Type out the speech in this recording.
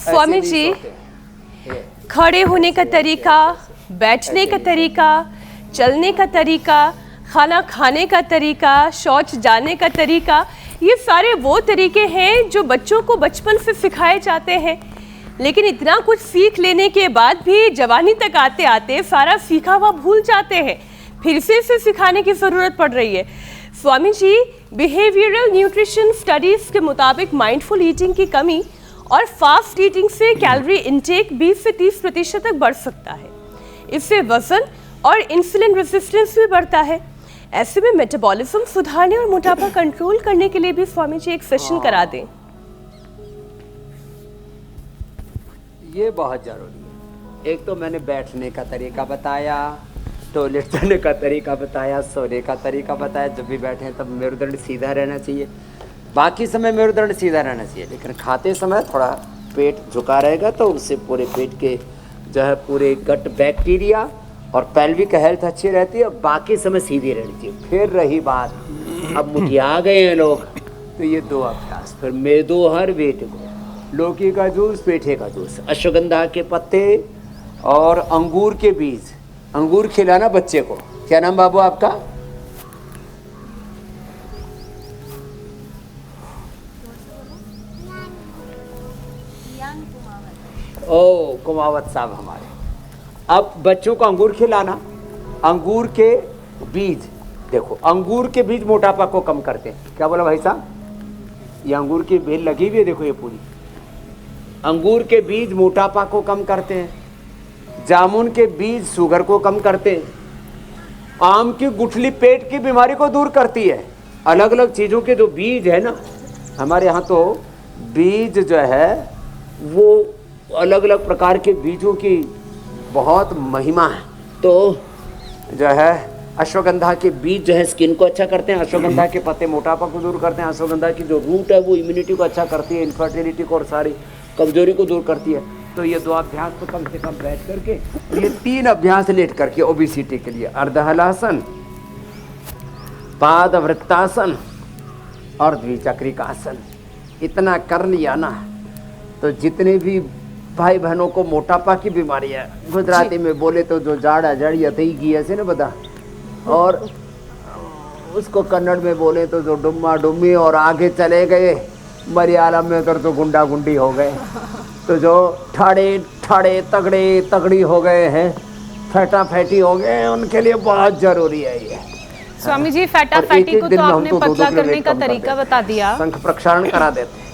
स्वामी जी, खड़े होने का तरीका, बैठने का तरीका, चलने का तरीका, खाना खाने का तरीका, शौच जाने का तरीका, ये सारे वो तरीके हैं जो बच्चों को बचपन से सिखाए जाते हैं। लेकिन इतना कुछ सीख लेने के बाद भी जवानी तक आते आते सारा सीखा हुआ भूल जाते हैं, फिर से इसे सिखाने की ज़रूरत पड़ रही है। Swami ji, behavioural nutrition studies के मुताबिक माइंडफुल ईटिंग की कमी और फास्ट ईटिंग से कैलोरी इंटेक 20 से 30% तक बढ़ सकता है। इससे वजन और इंसुलिन रेजिस्टेंस भी बढ़ता है। ऐसे में मेटाबॉलिज्म सुधारने और मोटापा कंट्रोल करने के लिए भी स्वामी जी एक सेशन करा दें। ये बहुत ज़रूरी है। एक तो मैंने बैठने का तरीका बताया, टॉयलेट जाने का तरीका बताया, सोने का तरीका बताया। जब भी बैठे तब मेरुदंड सीधा रहना चाहिए, बाकी समय मेरुदंड सीधा रहना चाहिए, लेकिन खाते समय थोड़ा पेट झुका रहेगा तो उससे पूरे पेट के जो है पूरे गट बैक्टीरिया और पेल्विक हेल्थ अच्छी रहती है। बाकी समय सीधी रहनी चाहिए। फिर रही बात, अब मुठिया गए हैं लोग, तो ये 2 अभ्यास, फिर मेदोहर वेट को, लौकी का जूस, पेठे का जूस, अश्वगंधा के पत्ते और अंगूर के बीज। अंगूर खिलाना बच्चे को। क्या नाम बाबू आपका? ओ, कुमावत साहब हमारे। अब बच्चों को अंगूर खिलाना। अंगूर के बीज, देखो अंगूर के बीज मोटापा को कम करते हैं। क्या बोला भाई साहब? ये अंगूर की बेल लगी हुई है, देखो ये पूरी। अंगूर के बीज मोटापा को कम करते हैं। जामुन के बीज शुगर को कम करते हैं। आम की गुठली पेट की बीमारी को दूर करती है। अलग अलग चीज़ों के जो बीज है ना, हमारे यहाँ तो बीज जो है वो अलग अलग प्रकार के बीजों की बहुत महिमा है। तो जो है अश्वगंधा के बीज जो है स्किन को अच्छा करते हैं। अश्वगंधा के पत्ते मोटापा को दूर करते हैं। अश्वगंधा की जो रूट है वो इम्यूनिटी को अच्छा करती है, इनफर्टिलिटी को और सारी कमजोरी को दूर करती है। तो ये 2 अभ्यास तो कम से कम बैठ करके, ये 3 अभ्यास लेट करके ओबेसिटी के लिए, अर्धहलासन, पादवृत्तासन और द्विचक्रिकासन, इतना कर लिया ना तो जितने भी भाई बहनों को मोटापा की बीमारी है, गुजराती में बोले तो जो जाड़ा जड़िया थी गी ऐसे ना बता, और उसको कन्नड़ में बोले तो जो डुम्मा डुम्मी और आगे चले गए, मलयालम में उधर तो गुंडा गुंडी हो गए, तो जो ठाड़े ठाड़े तगड़े तगड़ी हो गए हैं, फैटा फैटी हो गए, उनके लिए बहुत जरूरी है ये। स्वामी जी, फैटा फैटी को तो आपने पतला करने का तरीका बता दिया। शंख प्रक्षालन करा देते हैं।